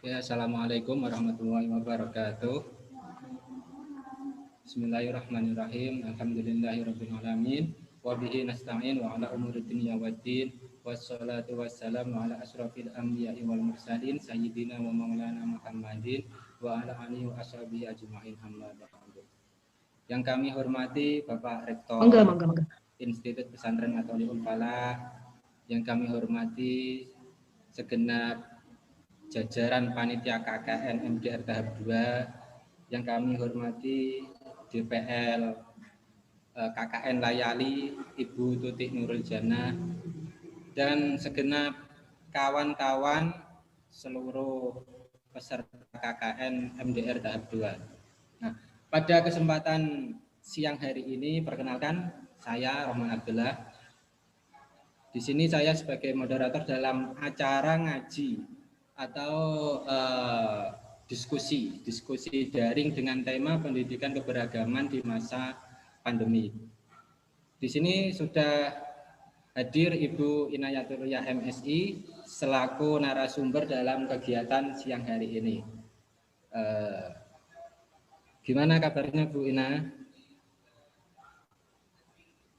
Ya, Assalamualaikum warahmatullahi wabarakatuh. Bismillahirrahmanirrahim. Alhamdulillahirrabbilalamin. Wabihi nasta'in wa ala umuri dunya waddin. Wassalatu wassalamu ala asrafil anbiya'i wal mursalin sayyidina wa maulana Muhammadin wa ala alihi wa ashabihi ajma'in amma ba'du. Yang kami hormati Bapak Rektor Mangga. Institut Pesantren Matholiul Falah, yang kami hormati segenap jajaran panitia KKN MDR tahap 2, yang kami hormati DPL KKN Layali Ibu Tutik Nurul Jannah, dan segenap kawan-kawan seluruh peserta KKN MDR tahap 2. Nah, pada kesempatan siang hari ini, perkenalkan saya Roman Abdullah. Di sini saya sebagai moderator dalam acara ngaji atau diskusi daring dengan tema pendidikan keberagaman di masa pandemi. Di sini sudah hadir Ibu Inayatullah MSI selaku narasumber dalam kegiatan siang hari ini. Gimana kabarnya Bu Ina?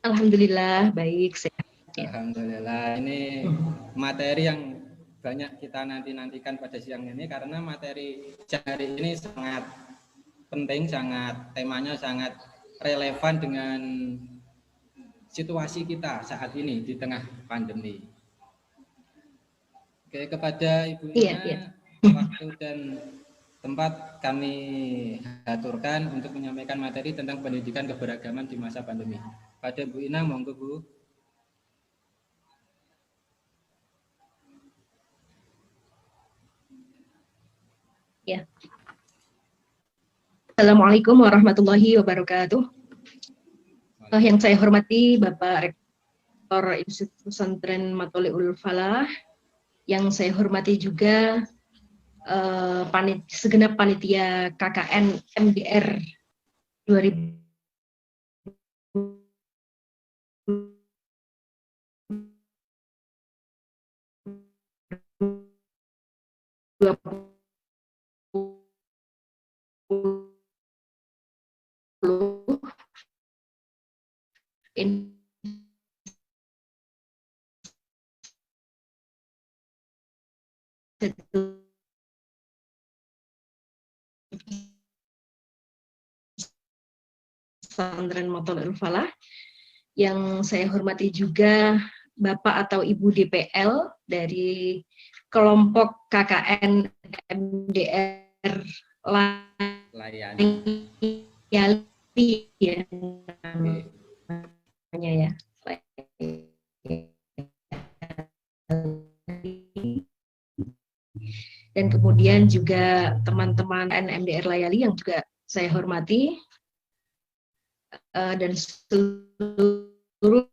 Alhamdulillah baik. Alhamdulillah, ini materi yang banyak kita nantikan pada siang ini, karena materi hari ini sangat penting, temanya sangat relevan dengan situasi kita saat ini di tengah pandemi. Oke, kepada Ibu Ina, waktu dan tempat kami aturkan untuk menyampaikan materi tentang pendidikan keberagaman di masa pandemi. Pada Bu Ina, monggo Bu. Ya. Assalamualaikum warahmatullahi wabarakatuh. Yang saya hormati Bapak Rektor Institut Pesantren Matholiul Falah, yang saya hormati juga segenap panitia KKN MDR 2020. Pesantren Matholiul Falah, yang saya hormati juga Bapak atau Ibu DPL dari kelompok KKN MDR Layali ya namanya ya. Dan kemudian juga teman-teman MDR Layali yang juga saya hormati, dan seluruh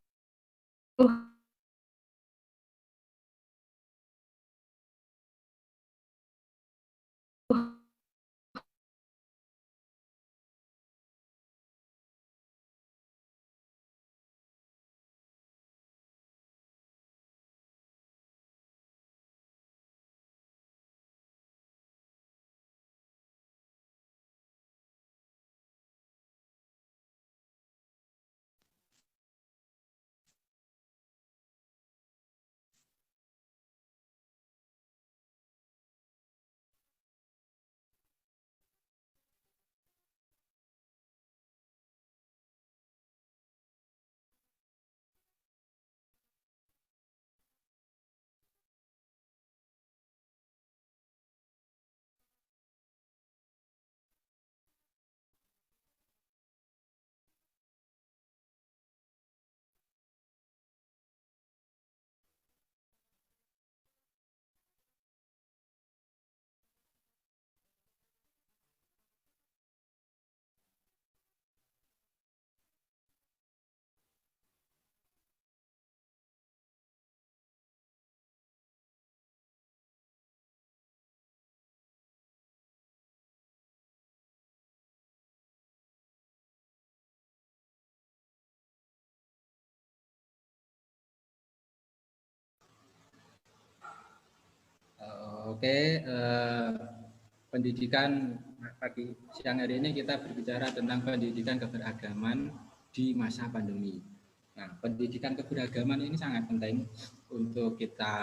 Oke, pendidikan pagi siang hari ini kita berbicara tentang pendidikan keberagaman di masa pandemi. Nah, pendidikan keberagaman ini sangat penting untuk kita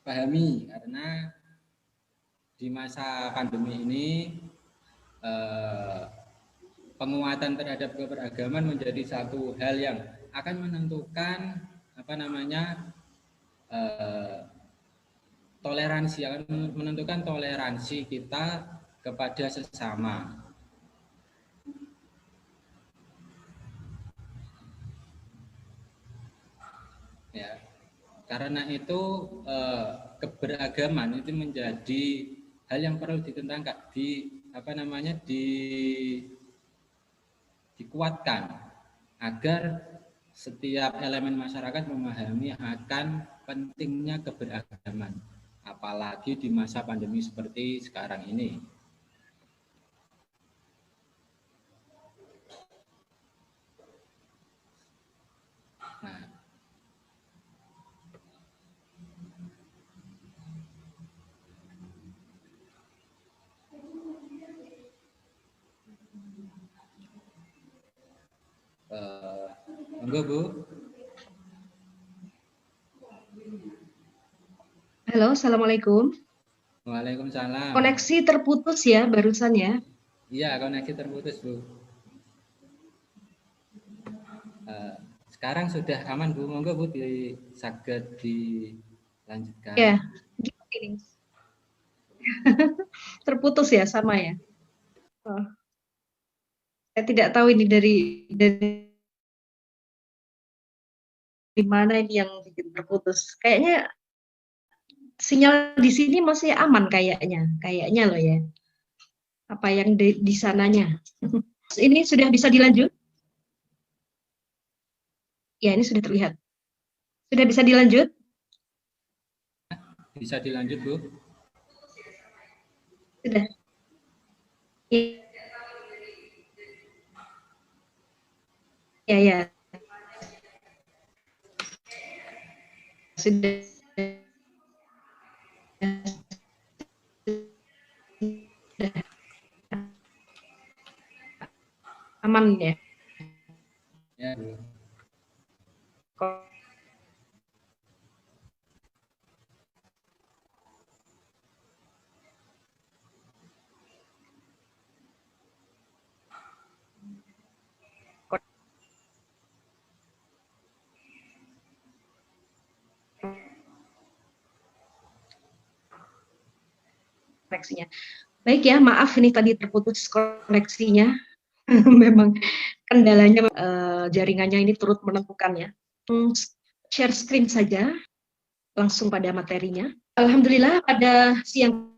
pahami, karena di masa pandemi ini penguatan terhadap keberagaman menjadi satu hal yang akan menentukan toleransi, akan menentukan toleransi kita kepada sesama. Ya, karena itu keberagaman itu menjadi hal yang perlu dikuatkan agar setiap elemen masyarakat memahami akan pentingnya keberagaman, apalagi di masa pandemi seperti sekarang ini. Monggo Bu. Halo, Assalamualaikum. Waalaikumsalam. Koneksi terputus ya barusan ya? Iya, koneksi terputus Bu. Sekarang sudah aman Bu, monggo Bu saged dilanjutkan. Ya, gini. Terputus ya, sama ya. Oh. Saya tidak tahu ini dari mana ini yang bikin terputus. Kayaknya sinyal di sini masih aman kayaknya loh ya. Apa yang di sananya? Ini sudah bisa dilanjut? Ya, ini sudah terlihat. Sudah bisa dilanjut? Bisa dilanjut Bu. Sudah. Ya. Sudah. Aman ya? Ya Bu. Koneksinya. Baik ya, maaf ini tadi terputus koneksinya. Memang kendalanya jaringannya ini turut menentukan ya. Share screen saja, langsung pada materinya. Alhamdulillah pada siang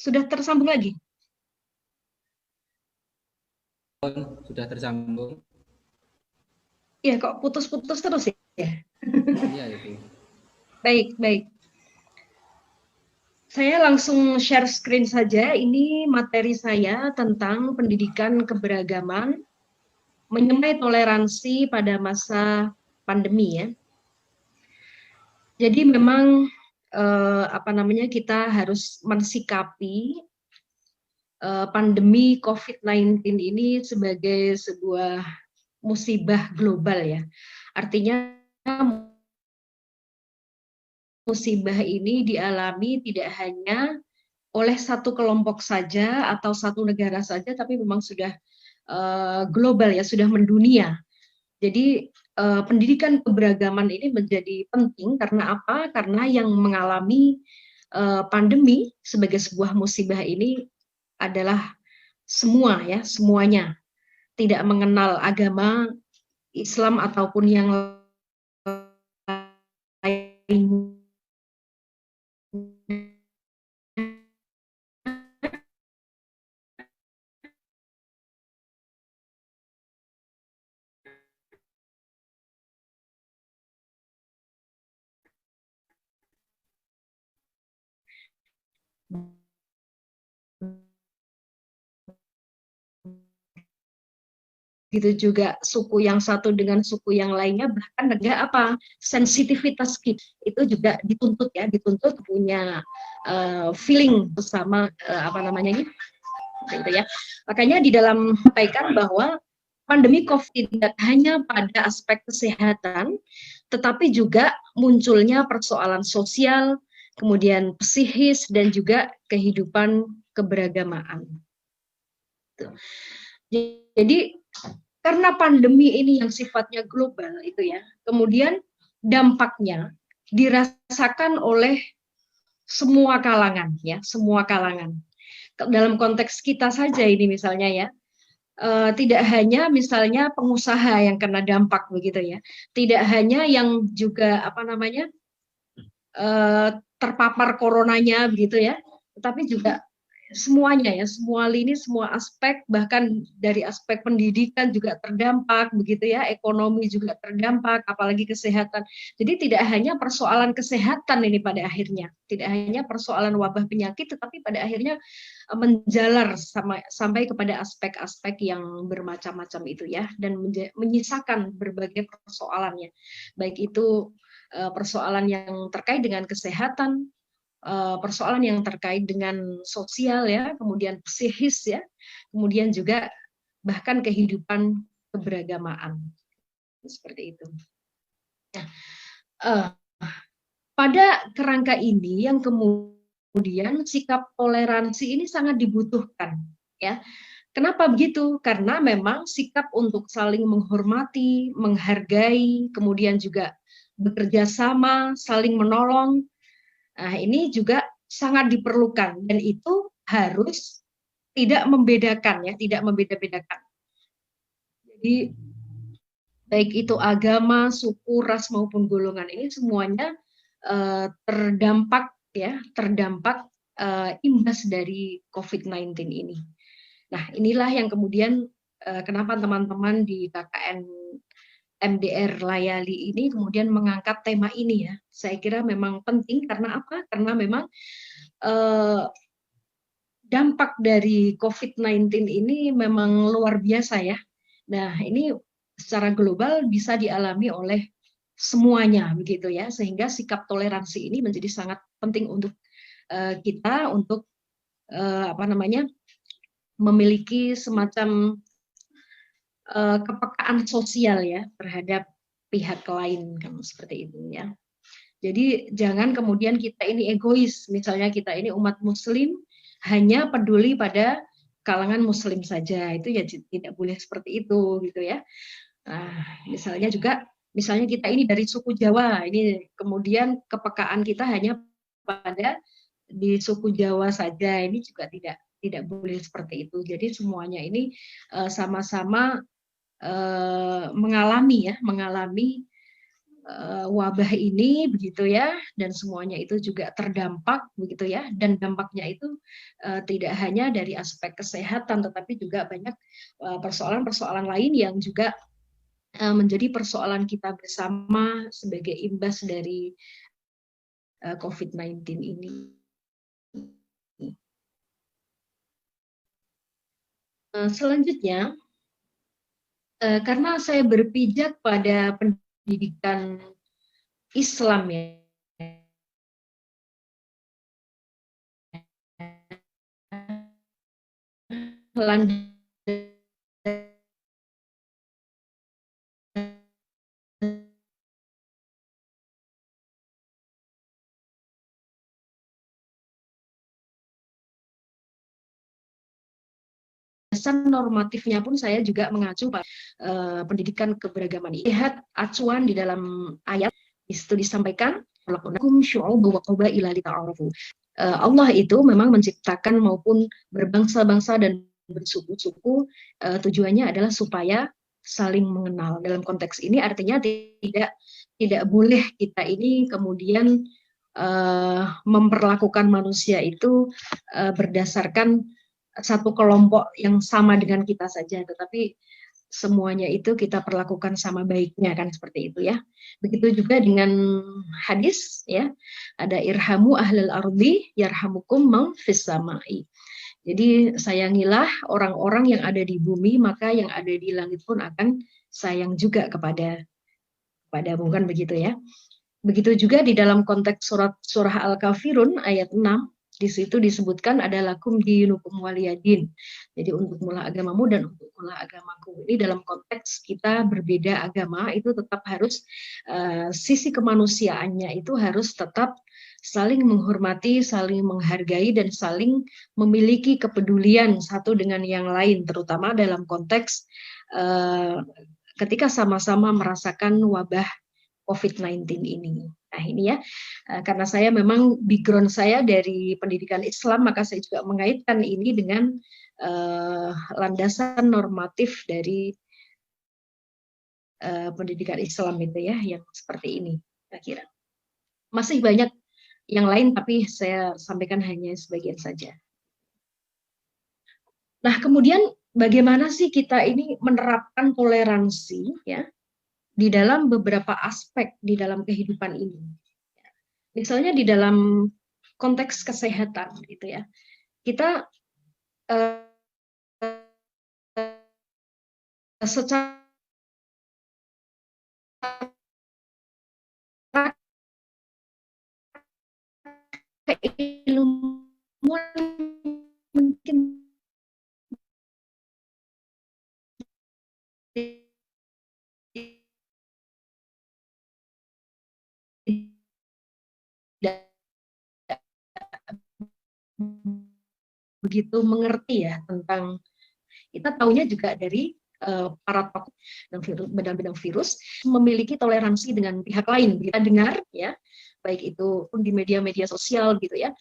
sudah tersambung lagi. Sudah tersambung. Iya, kok putus-putus terus ya? Iya itu. Baik. Saya langsung share screen saja. Ini materi saya tentang pendidikan keberagaman, menyemai toleransi pada masa pandemi ya. Jadi memang kita harus mensikapi pandemi COVID-19 ini sebagai sebuah musibah global ya. Artinya musibah ini dialami tidak hanya oleh satu kelompok saja atau satu negara saja, tapi memang sudah global ya, sudah mendunia. Jadi pendidikan keberagaman ini menjadi penting karena apa? Karena yang mengalami pandemi sebagai sebuah musibah ini adalah semuanya, tidak mengenal agama Islam ataupun yang lain. gitu juga suku yang satu dengan suku yang lainnya, bahkan juga sensitivitas kita itu juga dituntut ya, dituntut punya feeling bersama gitu ya. Makanya di dalam sampaikan bahwa pandemi COVID tidak hanya pada aspek kesehatan, tetapi juga munculnya persoalan sosial, kemudian psikis, dan juga kehidupan keberagamaan. Jadi karena pandemi ini yang sifatnya global itu ya, kemudian dampaknya dirasakan oleh semua kalangan ya, semua kalangan. Dalam konteks kita saja ini misalnya ya, tidak hanya misalnya pengusaha yang kena dampak begitu ya, tidak hanya yang juga terpapar coronanya begitu ya, tetapi juga semuanya ya, semua lini, semua aspek, bahkan dari aspek pendidikan juga terdampak begitu ya, ekonomi juga terdampak, apalagi kesehatan. Jadi tidak hanya persoalan kesehatan ini pada akhirnya, tidak hanya persoalan wabah penyakit, tetapi pada akhirnya menjalar sampai kepada aspek-aspek yang bermacam-macam itu ya, dan menyisakan berbagai persoalannya, baik itu persoalan yang terkait dengan kesehatan, persoalan yang terkait dengan sosial ya, kemudian psikis ya, kemudian juga bahkan kehidupan keberagamaan seperti itu. Nah, pada kerangka ini yang kemudian sikap toleransi ini sangat dibutuhkan ya. Kenapa begitu? Karena memang sikap untuk saling menghormati, menghargai, kemudian juga bekerja sama, saling menolong. Nah, ini juga sangat diperlukan dan itu harus tidak membedakan ya, tidak membeda-bedakan. Jadi baik itu agama, suku, ras maupun golongan ini semuanya terdampak ya, terdampak imbas dari COVID-19 ini. Nah, inilah yang kemudian kenapa teman-teman di KKN MDR Layali ini kemudian mengangkat tema ini ya. Saya kira memang penting karena apa? Karena memang dampak dari COVID-19 ini memang luar biasa ya. Nah, ini secara global bisa dialami oleh semuanya begitu ya, sehingga sikap toleransi ini menjadi sangat penting untuk kita untuk memiliki semacam kepekaan sosial ya terhadap pihak lain kan seperti itu ya. Jadi jangan kemudian kita ini egois, misalnya kita ini umat muslim hanya peduli pada kalangan muslim saja, itu ya tidak boleh seperti itu gitu ya. Nah, misalnya kita ini dari suku Jawa, ini kemudian kepekaan kita hanya pada di suku Jawa saja, ini juga tidak boleh seperti itu. Jadi semuanya ini sama-sama mengalami wabah ini begitu ya, dan semuanya itu juga terdampak begitu ya, dan dampaknya itu tidak hanya dari aspek kesehatan tetapi juga banyak persoalan-persoalan lain yang juga menjadi persoalan kita bersama sebagai imbas dari COVID-19 ini. Selanjutnya, karena saya berpijak pada pendidikan Islam ya, normatifnya pun saya juga mengacu pada pendidikan keberagaman. Lihat acuan di dalam ayat itu disampaikan Allah itu memang menciptakan maupun berbangsa-bangsa dan bersuku-suku, tujuannya adalah supaya saling mengenal. Dalam konteks ini artinya tidak boleh kita ini kemudian memperlakukan manusia itu berdasarkan satu kelompok yang sama dengan kita saja, tetapi semuanya itu kita perlakukan sama baiknya, kan seperti itu ya. Begitu juga dengan hadis ya, ada irhamu ahlal ardi yarhamukum man fis samai. Jadi sayangilah orang-orang yang ada di bumi, maka yang ada di langit pun akan sayang juga kepadamu, kan begitu ya. Begitu juga di dalam konteks surah Al-Kafirun ayat 6, di situ disebutkan ada lakum dinukum waliyadin. Jadi untuk mula agamamu dan untuk mula agamaku. Ini dalam konteks kita berbeda agama itu tetap harus sisi kemanusiaannya itu harus tetap saling menghormati, saling menghargai dan saling memiliki kepedulian satu dengan yang lain, terutama dalam konteks ketika sama-sama merasakan wabah COVID-19 ini. Nah ini ya, karena saya memang background saya dari pendidikan Islam, maka saya juga mengaitkan ini dengan landasan normatif dari pendidikan Islam itu ya, yang seperti ini, saya kira. Masih banyak yang lain, tapi saya sampaikan hanya sebagian saja. Nah kemudian bagaimana sih kita ini menerapkan toleransi ya, di dalam beberapa aspek di dalam kehidupan ini. Misalnya di dalam konteks kesehatan gitu ya. Kita secara keilmuan mungkin tidak begitu mengerti ya tentang, kita taunya juga dari para tokoh bidang virus memiliki toleransi dengan pihak lain. Kita dengar ya, baik itu pun di media-media sosial gitu ya.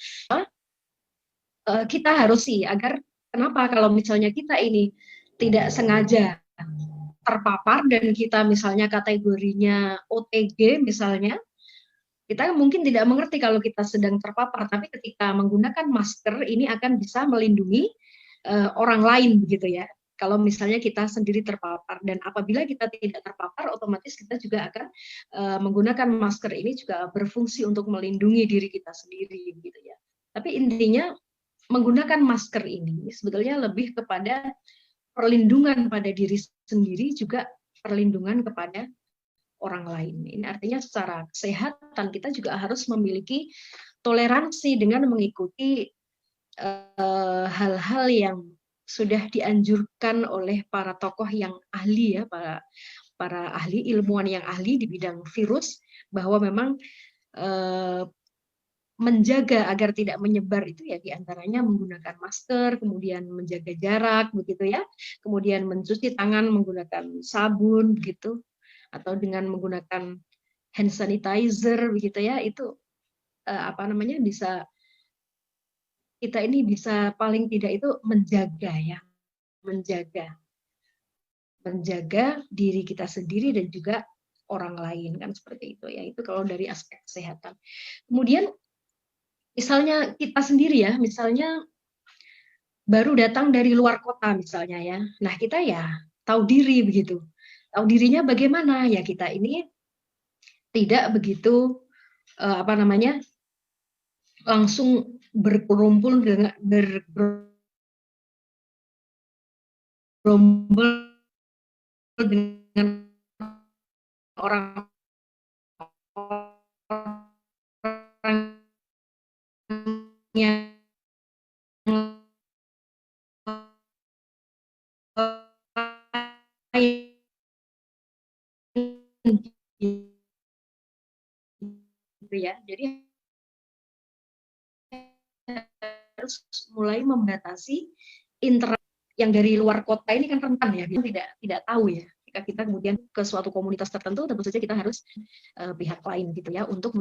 Kita harus sih agar kenapa kalau misalnya kita ini tidak sengaja terpapar dan kita misalnya kategorinya OTG misalnya, kita mungkin tidak mengerti kalau kita sedang terpapar, tapi ketika menggunakan masker ini akan bisa melindungi orang lain begitu ya. Kalau misalnya kita sendiri terpapar, dan apabila kita tidak terpapar, otomatis kita juga akan menggunakan masker ini juga berfungsi untuk melindungi diri kita sendiri gitu ya. Tapi intinya menggunakan masker ini sebetulnya lebih kepada perlindungan pada diri sendiri, juga perlindungan kepada orang lain. Ini artinya secara kesehatan kita juga harus memiliki toleransi dengan mengikuti hal-hal yang sudah dianjurkan oleh para tokoh yang ahli ya, para ahli ilmuwan yang ahli di bidang virus, bahwa memang menjaga agar tidak menyebar itu ya diantaranya menggunakan masker, kemudian menjaga jarak begitu ya, kemudian mencuci tangan menggunakan sabun begitu, atau dengan menggunakan hand sanitizer begitu ya, itu bisa kita ini bisa paling tidak itu menjaga ya, menjaga diri kita sendiri dan juga orang lain, kan seperti itu ya. Itu kalau dari aspek kesehatan. Kemudian misalnya kita sendiri ya, misalnya baru datang dari luar kota misalnya ya, nah kita ya tahu diri begitu, tahu dirinya bagaimana ya, kita ini tidak begitu langsung berkumpul dengan bergerombol dengan orang yang lain gitu ya. Jadi harus mulai membatasi interaksi yang dari luar kota ini, kan rentan ya, tidak tahu ya. Jika kita kemudian ke suatu komunitas tertentu, tentu saja kita harus pihak lain gitu ya untuk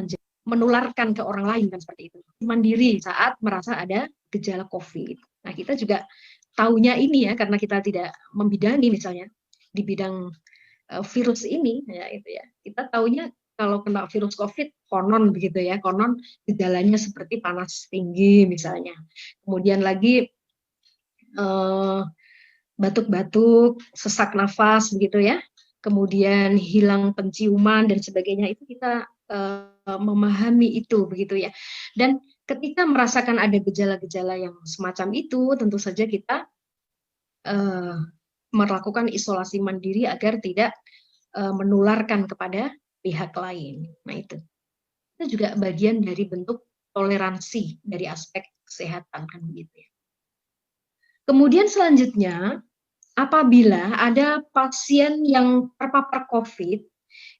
menularkan ke orang lain, kan seperti itu. Mandiri saat merasa ada gejala COVID. Nah kita juga taunya ini ya, karena kita tidak membidangi misalnya di bidang virus ini ya, itu ya. Kita taunya kalau kena virus COVID konon begitu ya, konon gejalanya seperti panas tinggi misalnya. Kemudian lagi batuk-batuk, sesak nafas begitu ya, kemudian hilang penciuman dan sebagainya, itu kita memahami itu begitu ya. Dan ketika merasakan ada gejala-gejala yang semacam itu, tentu saja kita melakukan isolasi mandiri agar tidak menularkan kepada pihak lain. Nah itu juga bagian dari bentuk toleransi dari aspek kesehatan kan begitu ya. Kemudian selanjutnya, apabila ada pasien yang terpapar COVID,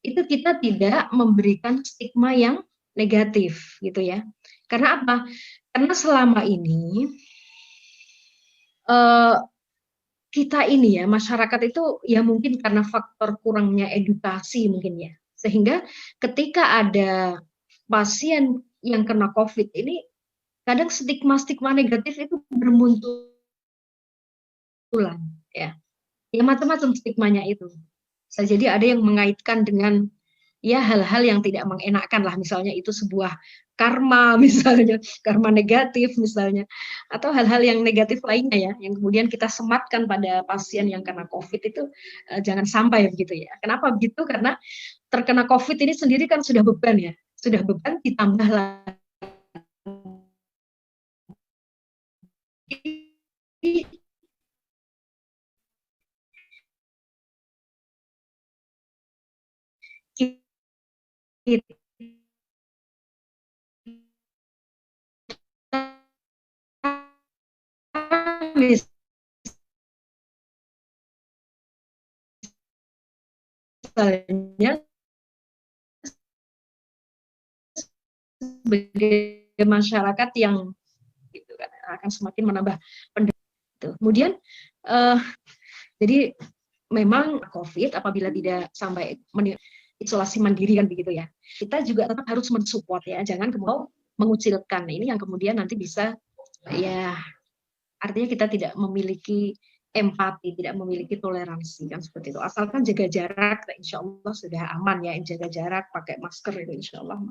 itu kita tidak memberikan stigma yang negatif gitu ya. Karena apa? Karena selama ini kita ini ya, masyarakat itu ya mungkin karena faktor kurangnya edukasi mungkin ya, sehingga ketika ada pasien yang kena COVID ini, kadang stigma-stigma negatif itu bermunculan ya. Ya macam-macam stigmanya itu. Bisa jadi ada yang mengaitkan dengan ya hal-hal yang tidak mengenakan lah, misalnya itu sebuah karma misalnya, karma negatif misalnya, atau hal-hal yang negatif lainnya ya, yang kemudian kita sematkan pada pasien yang kena COVID itu jangan sampai begitu ya. Kenapa begitu? Karena terkena COVID ini sendiri kan sudah beban ya, sudah beban ditambah lagi misalnya sebagai masyarakat yang gitu kan akan semakin menambah penderita. Kemudian jadi memang COVID apabila tidak sampai isolasi mandiri kan begitu ya, kita juga tetap harus mensupport ya, jangan kemudian mengucilkan. Ini yang kemudian nanti bisa ya artinya kita tidak memiliki empati, tidak memiliki toleransi kan seperti itu. Asalkan jaga jarak, insya Allah sudah aman ya. Jaga jarak, pakai masker itu insya Allah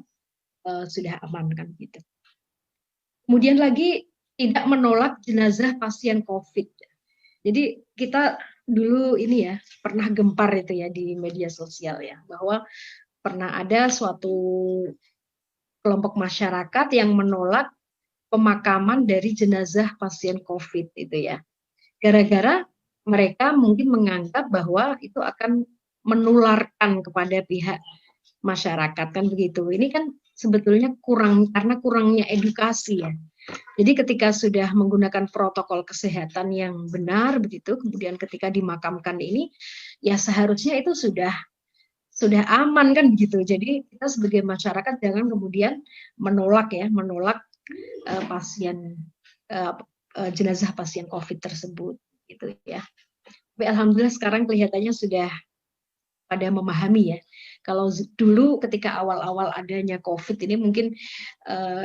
sudah aman kan gitu. Kemudian lagi tidak menolak jenazah pasien COVID. Jadi kita dulu ini ya pernah gempar itu ya di media sosial ya, bahwa pernah ada suatu kelompok masyarakat yang menolak pemakaman dari jenazah pasien COVID itu ya. Gara-gara mereka mungkin menganggap bahwa itu akan menularkan kepada pihak masyarakat kan begitu. Ini kan sebetulnya karena kurangnya edukasi ya. Jadi ketika sudah menggunakan protokol kesehatan yang benar begitu, kemudian ketika dimakamkan ini ya seharusnya itu sudah aman kan begitu. Jadi kita sebagai masyarakat jangan kemudian menolak pasien jenazah pasien COVID tersebut gitu ya. Tapi alhamdulillah sekarang kelihatannya sudah pada memahami ya. Kalau dulu ketika awal-awal adanya COVID ini mungkin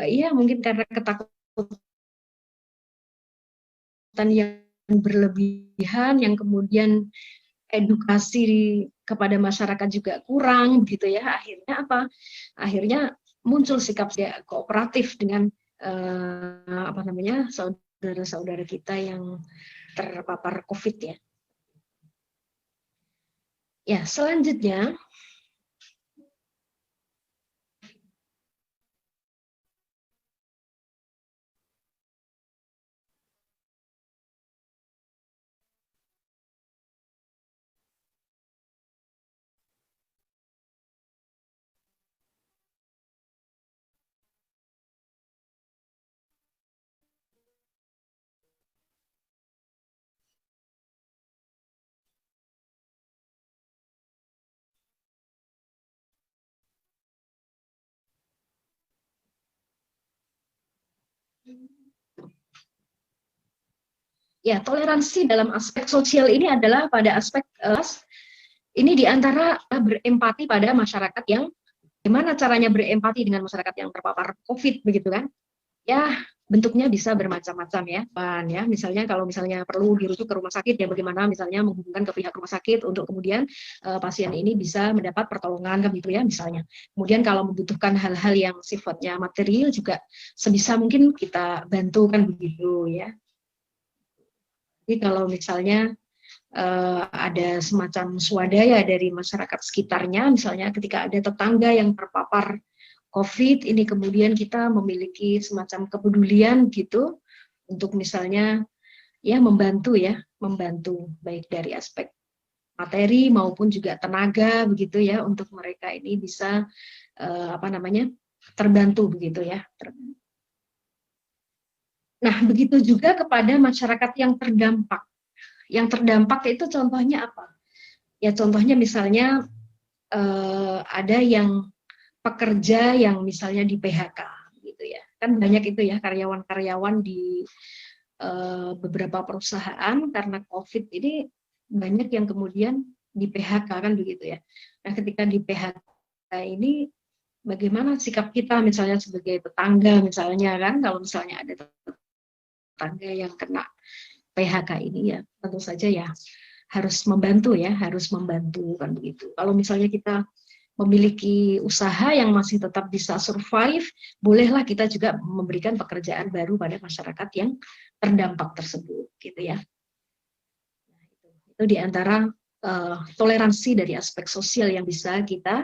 ya mungkin karena ketakutan yang berlebihan, yang kemudian edukasi kepada masyarakat juga kurang begitu ya. Akhirnya apa? Akhirnya muncul sikap kooperatif dengan saudara-saudara kita yang terpapar COVID ya. Ya, selanjutnya ya, toleransi dalam aspek sosial ini adalah pada aspek ini diantara berempati pada masyarakat yang gimana caranya berempati dengan masyarakat yang terpapar COVID begitu kan? Ya bentuknya bisa bermacam-macam ya. Misalnya kalau misalnya perlu dirujuk ke rumah sakit ya bagaimana misalnya menghubungkan ke pihak rumah sakit untuk kemudian pasien ini bisa mendapat pertolongan kan gitu ya misalnya. Kemudian kalau membutuhkan hal-hal yang sifatnya material juga sebisa mungkin kita bantu kan begitu ya. Jadi kalau misalnya ada semacam swadaya dari masyarakat sekitarnya, misalnya ketika ada tetangga yang terpapar COVID, ini kemudian kita memiliki semacam kepedulian gitu untuk misalnya ya membantu baik dari aspek materi maupun juga tenaga begitu ya untuk mereka ini bisa terbantu begitu ya. Nah, begitu juga kepada masyarakat yang terdampak. Yang terdampak itu contohnya apa? Ya contohnya misalnya ada yang pekerja yang misalnya di PHK gitu ya. Kan banyak itu ya karyawan-karyawan di beberapa perusahaan karena COVID ini banyak yang kemudian di PHK kan begitu ya. Nah, ketika di PHK ini bagaimana sikap kita misalnya sebagai tetangga misalnya kan, kalau misalnya ada tetangga yang kena PHK ini ya tentu saja ya harus membantu kan begitu. Kalau misalnya kita memiliki usaha yang masih tetap bisa survive, bolehlah kita juga memberikan pekerjaan baru pada masyarakat yang terdampak tersebut gitu ya. Itu di antara toleransi dari aspek sosial yang bisa kita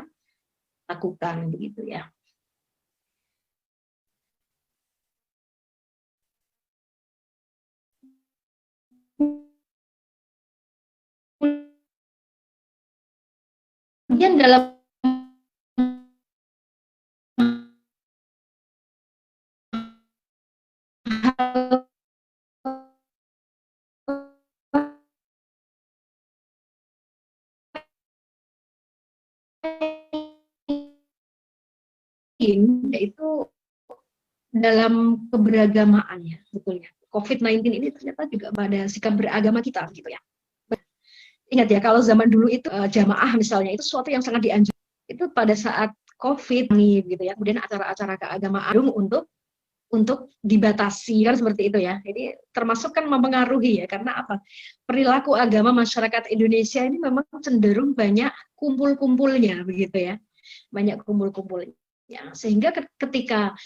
lakukan begitu ya. Kemudian dalam hal lain, yaitu dalam keberagamaannya, betulnya. COVID-19 ini ternyata juga pada sikap beragama kita, gitu ya. Ingat ya, kalau zaman dulu itu jamaah misalnya, itu sesuatu yang sangat dianjurkan. Itu pada saat COVID, gitu ya, kemudian acara-acara keagamaan untuk dibatasi kan seperti itu ya. Jadi termasuk kan mempengaruhi ya, karena apa? Perilaku agama masyarakat Indonesia ini memang cenderung banyak kumpul-kumpulnya begitu ya. Banyak kumpul-kumpulnya. Sehingga ketika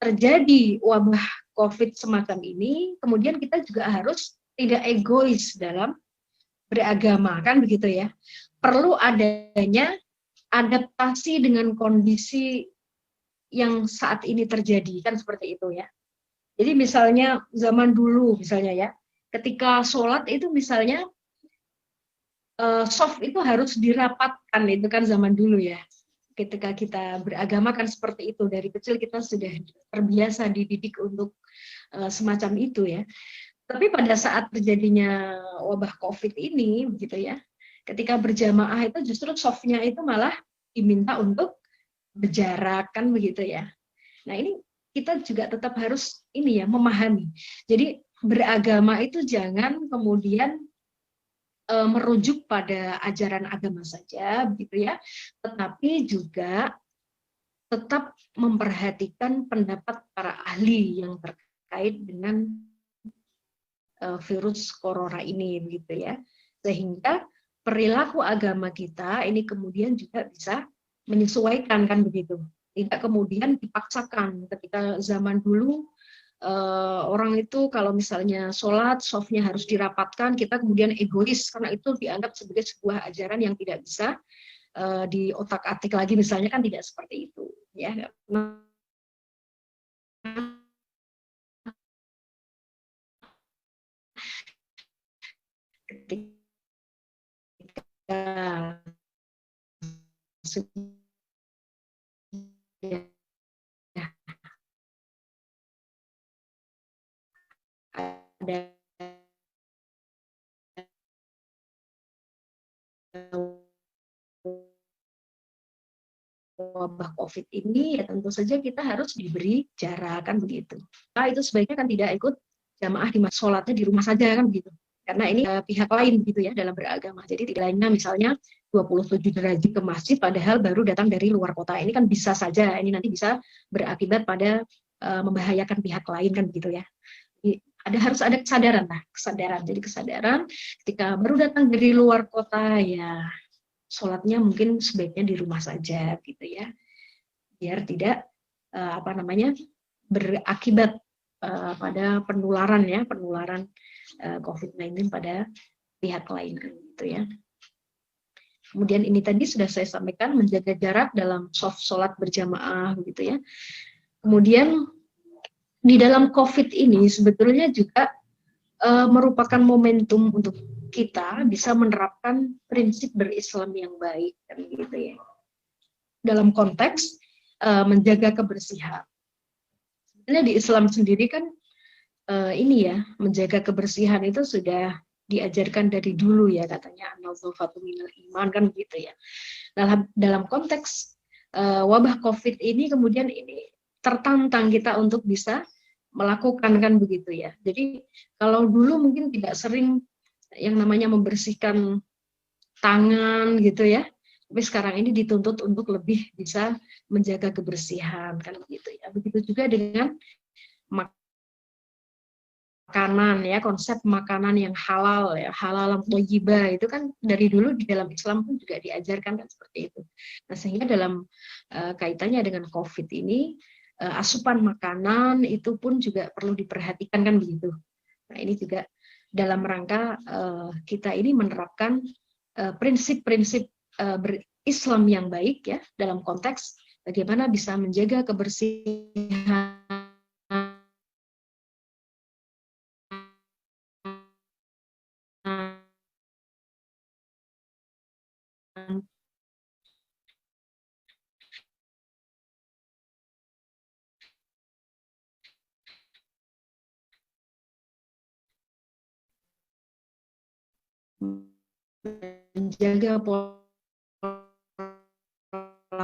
terjadi wabah COVID semacam ini, kemudian kita juga harus tidak egois dalam beragama kan begitu ya. Perlu adanya adaptasi dengan kondisi yang saat ini terjadi kan seperti itu ya. Jadi misalnya zaman dulu misalnya ya, ketika sholat itu misalnya soft itu harus dirapatkan, itu kan zaman dulu ya. Ketika kita beragama kan seperti itu, dari kecil kita sudah terbiasa dididik untuk semacam itu ya. Tapi pada saat terjadinya wabah COVID ini begitu ya, ketika berjamaah itu justru softnya itu malah diminta untuk berjarak kan begitu ya. Nah ini kita juga tetap harus ini ya memahami. Jadi beragama itu jangan kemudian merujuk pada ajaran agama saja begitu ya, tetapi juga tetap memperhatikan pendapat para ahli yang terkait dengan virus corona ini begitu ya, sehingga perilaku agama kita ini kemudian juga bisa menyesuaikan kan begitu, tidak kemudian dipaksakan. Ketika zaman dulu orang itu kalau misalnya sholat softnya harus dirapatkan, kita kemudian egois karena itu dianggap sebagai sebuah ajaran yang tidak bisa di otak-atik lagi misalnya, kan tidak seperti itu ya. Ketika ya, ada wabah COVID ini, ya tentu saja kita harus diberi jarak kan begitu. Nah itu sebaiknya kan tidak ikut jamaah di sholatnya di rumah saja kan begitu. Karena ini pihak lain gitu ya dalam beragama. Jadi tidak lainnya misalnya 27 derajat ke masjid padahal baru datang dari luar kota. Ini kan bisa saja ini nanti bisa berakibat pada membahayakan pihak lain kan begitu ya. Jadi, harus ada kesadaran lah, kesadaran. Jadi kesadaran ketika baru datang dari luar kota ya sholatnya mungkin sebaiknya di rumah saja gitu ya, biar tidak berakibat pada penularan COVID-19 pada pihak lain gitu ya. Kemudian ini tadi sudah saya sampaikan, menjaga jarak dalam sholat berjamaah gitu ya. Kemudian di dalam COVID ini sebetulnya juga merupakan momentum untuk kita bisa menerapkan prinsip berislam yang baik kan gitu ya. Dalam konteks menjaga kebersihan. Sebenarnya di Islam sendiri kan ini ya, menjaga kebersihan itu sudah diajarkan dari dulu ya, katanya an-nazafatu minal iman kan gitu ya. Dalam konteks wabah COVID ini kemudian ini tertantang kita untuk bisa melakukan kan begitu ya. Jadi kalau dulu mungkin tidak sering yang namanya membersihkan tangan gitu ya, tapi sekarang ini dituntut untuk lebih bisa menjaga kebersihan kan begitu ya. Begitu juga dengan makanan ya, konsep makanan yang halal ya, halal thayyibah itu kan dari dulu di dalam Islam pun juga diajarkan kan seperti itu. Nah, sehingga dalam kaitannya dengan COVID ini asupan makanan itu pun juga perlu diperhatikan kan begitu. Nah, ini juga dalam rangka kita ini menerapkan prinsip-prinsip berislam yang baik ya, dalam konteks bagaimana bisa menjaga kebersihan menjaga pola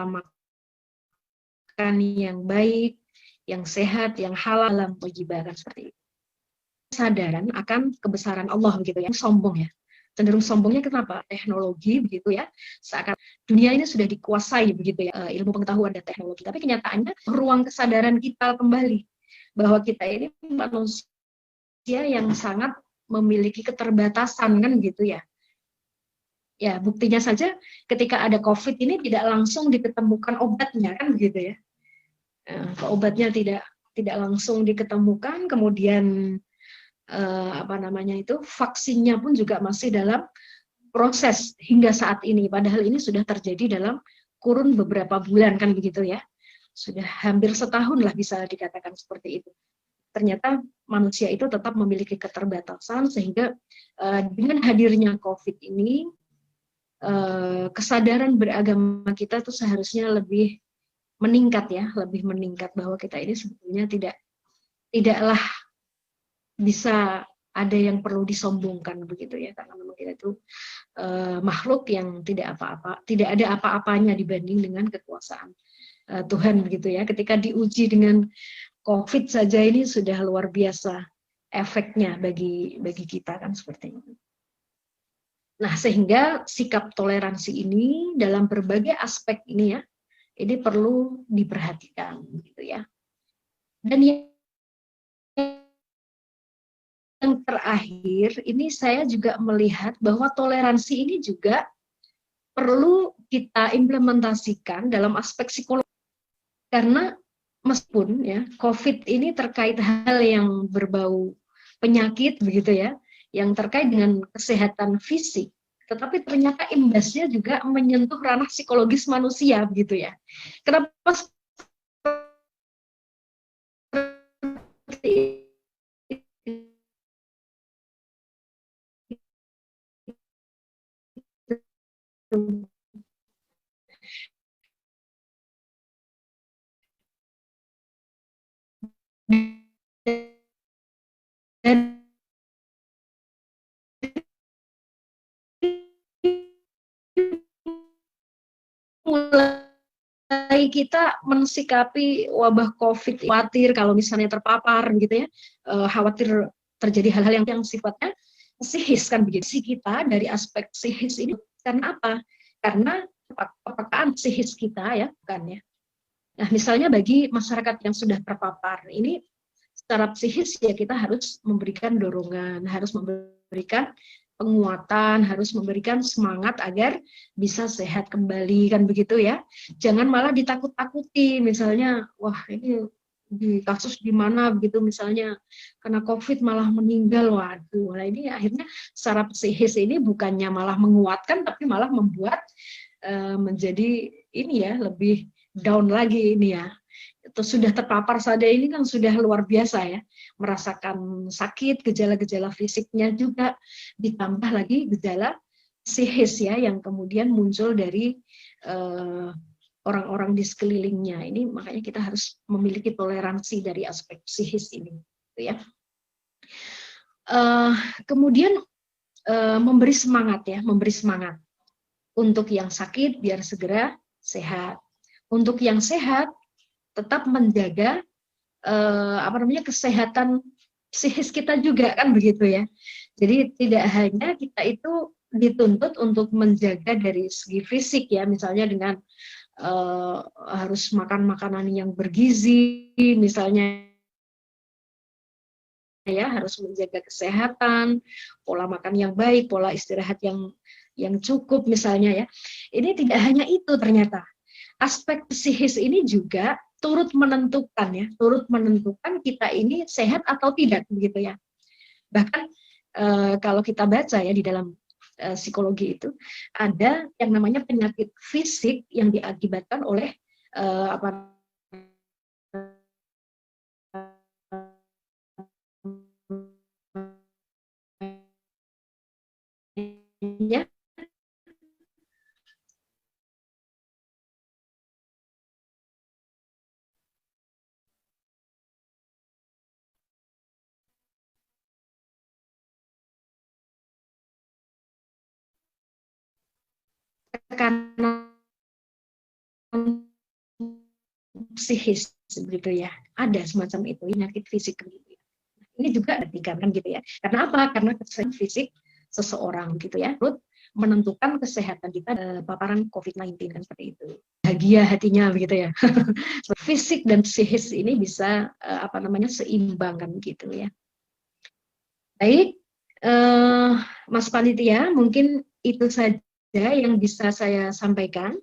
makan yang baik, yang sehat, yang halal dalam thayyibah seperti itu. Kesadaran akan kebesaran Allah begitu ya, sombong ya. Cenderung sombongnya kenapa? Teknologi begitu ya. Seakan dunia ini sudah dikuasai begitu ya, ilmu pengetahuan dan teknologi. Tapi kenyataannya ruang kesadaran kita kembali bahwa kita ini manusia yang sangat memiliki keterbatasan kan gitu ya. Ya, buktinya saja ketika ada COVID ini tidak langsung diketemukan obatnya kan begitu ya. Obatnya tidak langsung diketemukan, kemudian vaksinnya pun juga masih dalam proses hingga saat ini. Padahal ini sudah terjadi dalam kurun beberapa bulan kan begitu ya. Sudah hampir setahun lah bisa dikatakan seperti itu. Ternyata manusia itu tetap memiliki keterbatasan sehingga dengan hadirnya COVID ini kesadaran beragama kita tuh seharusnya lebih meningkat ya, lebih meningkat bahwa kita ini sebetulnya tidaklah bisa ada yang perlu disombongkan begitu ya, karena memang kita itu makhluk yang tidak ada apa-apanya dibanding dengan kekuasaan Tuhan begitu ya. Ketika diuji dengan COVID saja ini sudah luar biasa efeknya bagi kita kan seperti itu. Nah, sehingga sikap toleransi ini dalam berbagai aspek ini ya, ini perlu diperhatikan gitu ya. Dan yang terakhir, ini saya juga melihat bahwa toleransi ini juga perlu kita implementasikan dalam aspek psikologi. Karena meskipun ya COVID ini terkait hal yang berbau penyakit begitu ya, yang terkait dengan kesehatan fisik, tetapi ternyata imbasnya juga menyentuh ranah psikologis manusia begitu ya. Kenapa seperti dan mulai kita mensikapi wabah COVID, khawatir kalau misalnya terpapar gitu ya, khawatir terjadi hal-hal yang sifatnya psikis kan begitu. Kita dari aspek psikis ini karena apa? Karena kepekaan psikis kita ya, bukan ya. Nah, misalnya bagi masyarakat yang sudah terpapar, ini secara psikis ya kita harus memberikan dorongan, harus memberikan penguatan, harus memberikan semangat agar bisa sehat kembali kan begitu ya. Jangan malah ditakut-takuti, misalnya wah ini di kasus di mana begitu misalnya kena COVID malah meninggal, waduh. Nah ini akhirnya secara psikis ini bukannya malah menguatkan, tapi malah membuat menjadi ini ya lebih down lagi ini ya. Itu sudah terpapar saja ini kan sudah luar biasa ya, merasakan sakit, gejala-gejala fisiknya juga, ditambah lagi gejala psikis ya yang kemudian muncul dari orang-orang di sekelilingnya. Ini makanya kita harus memiliki toleransi dari aspek psikis ini, gitu ya. Kemudian memberi semangat ya, memberi semangat untuk yang sakit biar segera sehat. Untuk yang sehat tetap menjaga kesehatan psikis kita juga kan begitu ya. Jadi tidak hanya kita itu dituntut untuk menjaga dari segi fisik ya, misalnya dengan harus makan makanan yang bergizi, misalnya ya harus menjaga kesehatan, pola makan yang baik, pola istirahat yang cukup misalnya ya. Ini tidak hanya itu ternyata. Aspek psikis ini juga turut menentukan kita ini sehat atau tidak begitu ya. Bahkan kalau kita baca ya di dalam psikologi itu ada yang namanya penyakit fisik yang diakibatkan oleh ya tekanan psikis begitu ya, ada semacam itu penyakit fisik gitu ya. Ini juga dikatakan gitu ya. Karena apa? Karena kesehatan fisik seseorang gitu ya, menurut menentukan kesehatan kita paparan COVID-19 kan seperti itu. Bahagia hatinya begitu ya. Fisik dan psikis ini bisa seimbang kan gitu ya. Baik, Mas Panitia, mungkin itu saja yang bisa saya sampaikan.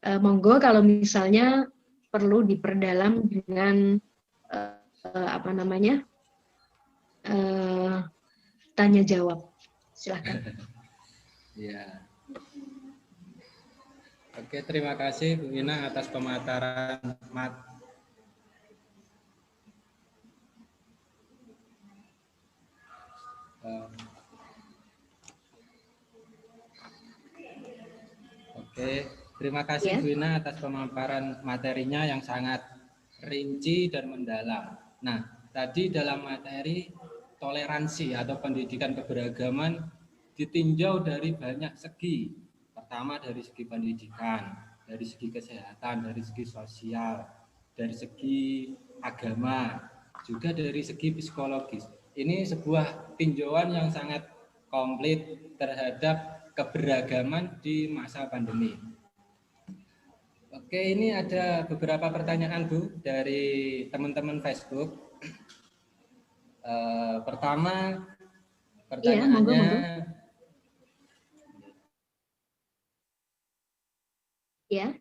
Monggo kalau misalnya perlu diperdalam dengan tanya jawab, silakan. Ya. Oke, terima kasih Bu Ina atas pemaparan Oke, terima kasih Bu Ina atas pemaparan materinya yang sangat rinci dan mendalam. Nah, tadi dalam materi toleransi atau pendidikan keberagaman ditinjau dari banyak segi. Pertama dari segi pendidikan, dari segi kesehatan, dari segi sosial, dari segi agama, juga dari segi psikologis. Ini sebuah tinjauan yang sangat komplit terhadap keberagaman di masa pandemi. Oke, ini ada beberapa pertanyaan Bu dari teman-teman Facebook. Pertama, pertanyaannya ya.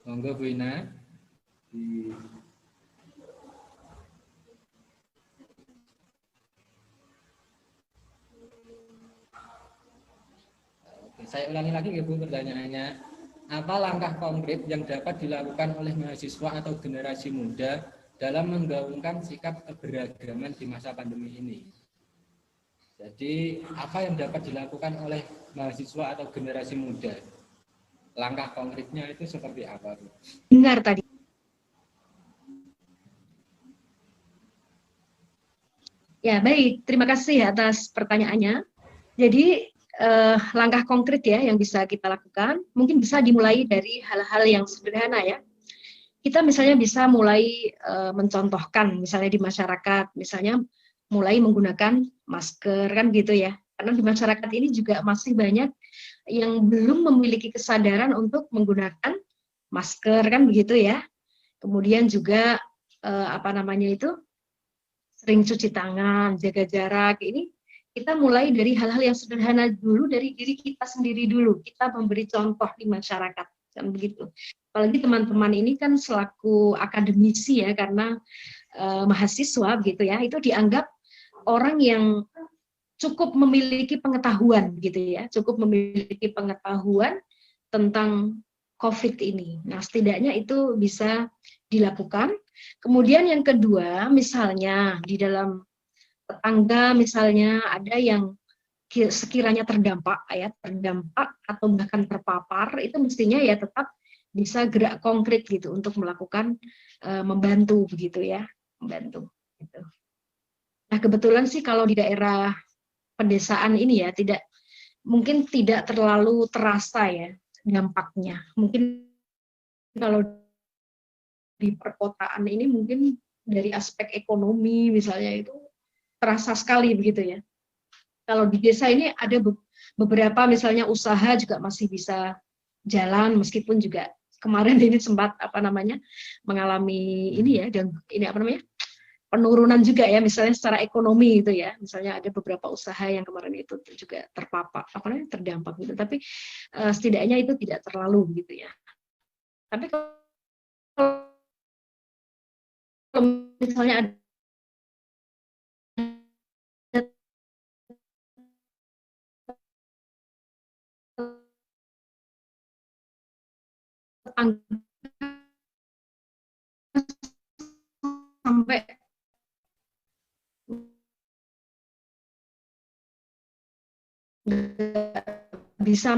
Monggo Bu Ina. Saya ulangi lagi ya Bu pertanyaannya. Apa langkah konkret yang dapat dilakukan oleh mahasiswa atau generasi muda dalam menggaungkan sikap keberagaman di masa pandemi ini? Jadi apa yang dapat dilakukan oleh mahasiswa atau generasi muda? Langkah konkretnya itu seperti apa Bu? Dengar tadi. Ya baik, terima kasih atas pertanyaannya. Jadi langkah konkret ya yang bisa kita lakukan, mungkin bisa dimulai dari hal-hal yang sederhana ya. Kita misalnya bisa mulai mencontohkan misalnya di masyarakat, misalnya mulai menggunakan masker kan gitu ya. Karena di masyarakat ini juga masih banyak yang belum memiliki kesadaran untuk menggunakan masker kan begitu ya. Kemudian juga apa namanya itu, sering cuci tangan, jaga jarak. Ini kita mulai dari hal-hal yang sederhana dulu, dari diri kita sendiri dulu. Kita memberi contoh di masyarakat, kan begitu. Apalagi teman-teman ini kan selaku akademisi ya, karena mahasiswa gitu ya, itu dianggap orang yang cukup memiliki pengetahuan gitu ya, cukup memiliki pengetahuan tentang COVID ini. Nah, setidaknya itu bisa dilakukan. Kemudian yang kedua, misalnya di dalam tetangga misalnya ada yang sekiranya terdampak atau bahkan terpapar, itu mestinya ya tetap bisa gerak konkret gitu untuk melakukan membantu begitu ya, membantu gitu. Nah, kebetulan sih kalau di daerah pedesaan ini ya mungkin tidak terlalu terasa ya dampaknya. Mungkin kalau di perkotaan ini mungkin dari aspek ekonomi misalnya itu terasa sekali begitu ya. Kalau di desa ini ada beberapa misalnya usaha juga masih bisa jalan, meskipun juga kemarin ini sempat mengalami ini ya, dan ini penurunan juga ya, misalnya secara ekonomi itu ya, misalnya ada beberapa usaha yang kemarin itu juga terpapar terdampak gitu, tapi setidaknya itu tidak terlalu gitu ya. Tapi kalau misalnya ada sampai bisa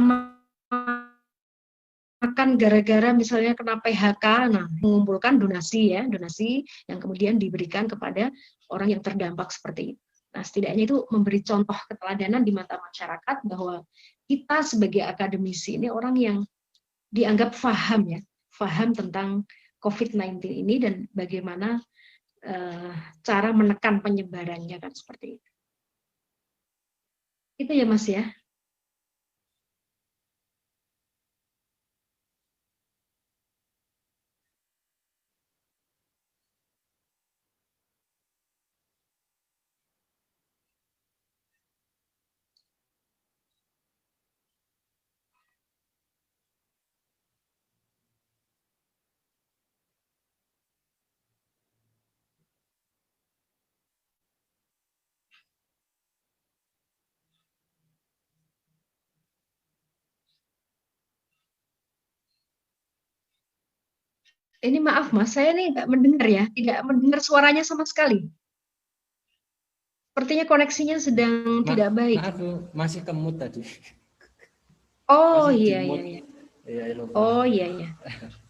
makan gara-gara misalnya kena PHK, nah mengumpulkan donasi yang kemudian diberikan kepada orang yang terdampak seperti itu. Nah, setidaknya itu memberi contoh keteladanan di mata masyarakat bahwa kita sebagai akademisi ini orang yang dianggap paham tentang COVID-19 ini dan bagaimana cara menekan penyebarannya kan seperti itu. Itu ya Mas ya. Ini maaf Mas, saya nih nggak mendengar ya, tidak mendengar suaranya sama sekali. Sepertinya koneksinya sedang tidak baik. Maaf Bu, masih kemut tadi. Oh masih iya dimut. iya. Iya, lupa. Oh iya iya.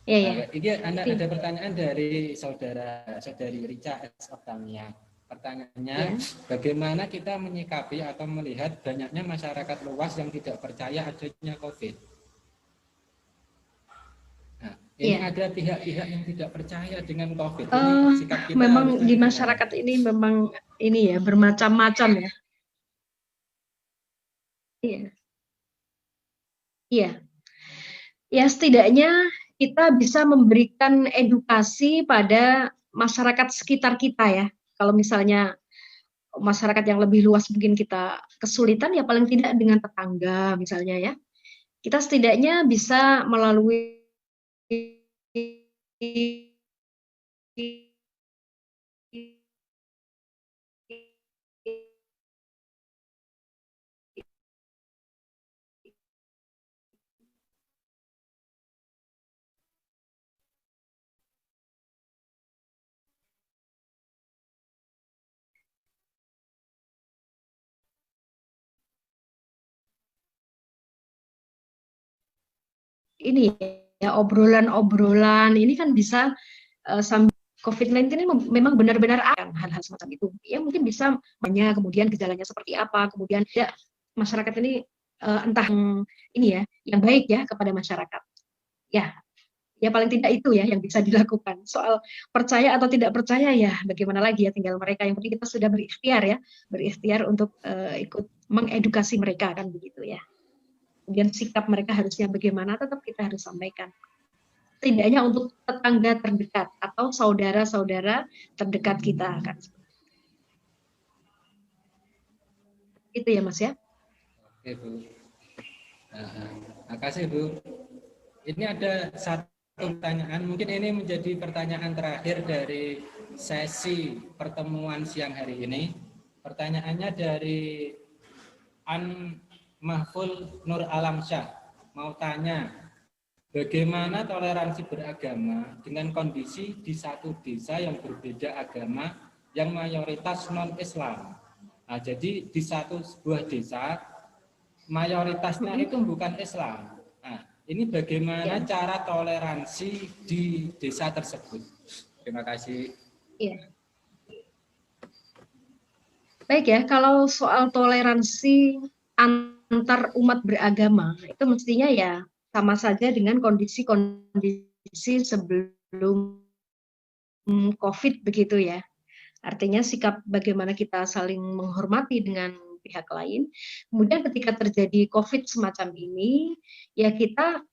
Iya ya. Ini ada pertanyaan dari saudari Rica S. Octavia. Pertanyaannya, bagaimana kita menyikapi atau melihat banyaknya masyarakat luas yang tidak percaya adanya COVID? Nah, ini ada pihak-pihak yang tidak percaya dengan COVID. Ini sikap kita memang di masyarakat ini memang ini ya bermacam-macam ya. Iya. Iya. Ya setidaknya kita bisa memberikan edukasi pada masyarakat sekitar kita ya. Kalau misalnya masyarakat yang lebih luas mungkin kita kesulitan, ya paling tidak dengan tetangga misalnya ya. Kita setidaknya bisa melalui ini ya obrolan-obrolan ini kan bisa sambil COVID-19 ini memang benar-benar akan hal-hal semacam itu. Ya mungkin bisa banyak, kemudian gejalanya seperti apa, kemudian ya masyarakat ini entah ini ya yang baik ya kepada masyarakat. Ya paling tidak itu ya yang bisa dilakukan. Soal percaya atau tidak percaya ya bagaimana lagi ya, tinggal mereka. Yang penting kita sudah berikhtiar untuk ikut mengedukasi mereka kan begitu ya. Kemudian sikap mereka harusnya bagaimana tetap kita harus sampaikan. setidaknya untuk tetangga terdekat atau saudara-saudara terdekat kita kan. Itu ya Mas ya. Oke Bu. Makasih Bu. Ini ada satu pertanyaan, mungkin ini menjadi pertanyaan terakhir dari sesi pertemuan siang hari ini. Pertanyaannya dari An Mahful Nur Alamsyah, mau tanya, bagaimana toleransi beragama dengan kondisi di satu desa yang berbeda agama yang mayoritas non-Islam? Nah, jadi di satu sebuah desa mayoritasnya itu bukan Islam. Nah, ini bagaimana cara toleransi di desa tersebut? Terima kasih. Iya. Baik ya, kalau soal toleransi antar umat beragama, itu mestinya ya sama saja dengan kondisi-kondisi sebelum COVID begitu ya. Artinya sikap bagaimana kita saling menghormati dengan pihak lain. Kemudian ketika terjadi COVID semacam ini, ya kita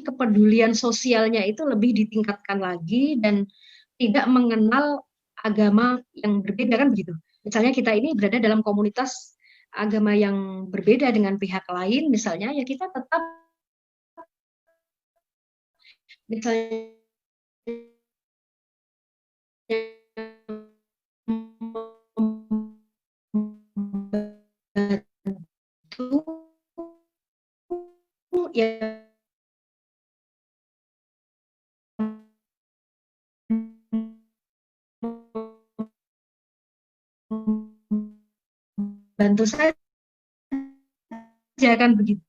kepedulian sosialnya itu lebih ditingkatkan lagi dan tidak mengenal agama yang berbeda kan begitu. Misalnya kita ini berada dalam komunitas agama yang berbeda dengan pihak lain, misalnya ya kita tetap misalnya ya bantu saja kan begitu.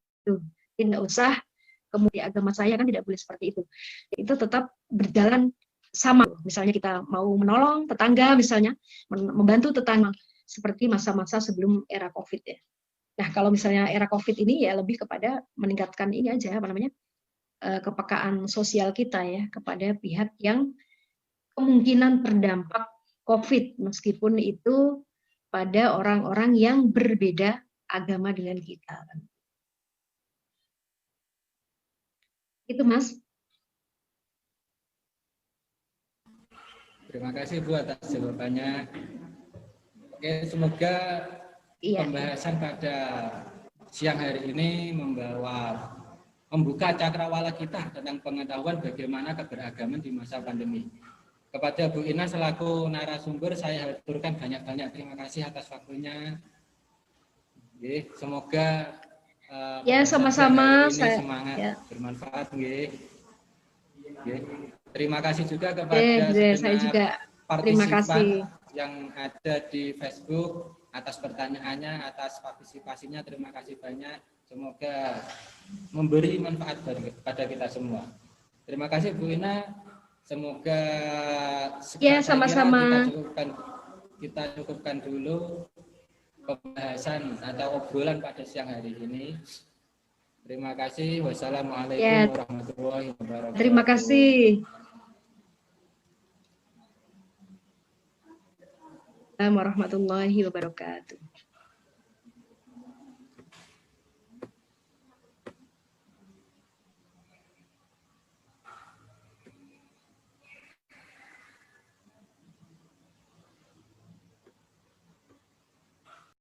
Tidak usah kemudian agama saya kan tidak boleh seperti itu. Itu tetap berjalan sama. Misalnya kita mau menolong tetangga, misalnya membantu tetangga seperti masa-masa sebelum era COVID ya. Nah, kalau misalnya era COVID ini ya lebih kepada meningkatkan ini aja kepekaan sosial kita ya kepada pihak yang kemungkinan terdampak COVID meskipun itu pada orang-orang yang berbeda agama dengan kita. Itu Mas. Terima kasih Bu atas jawabannya. Oke, semoga pembahasan pada siang hari ini membuka cakrawala kita tentang pengetahuan bagaimana keberagaman di masa pandemi. Kepada Bu Ina selaku narasumber saya haturkan banyak-banyak terima kasih atas waktunya. Oke, semoga ya sama-sama saya semangat bermanfaat. Oke. Terima kasih juga kepada saya juga partisipan yang ada di Facebook atas pertanyaannya, atas partisipasinya. Terima kasih banyak. Semoga memberi manfaat kepada kita semua. Terima kasih Bu Ina. Semoga sama-sama kita cukupkan dulu pembahasan atau obrolan pada siang hari ini. Terima kasih. Wassalamualaikum warahmatullahi wabarakatuh. Terima kasih. Warahmatullahi wabarakatuh.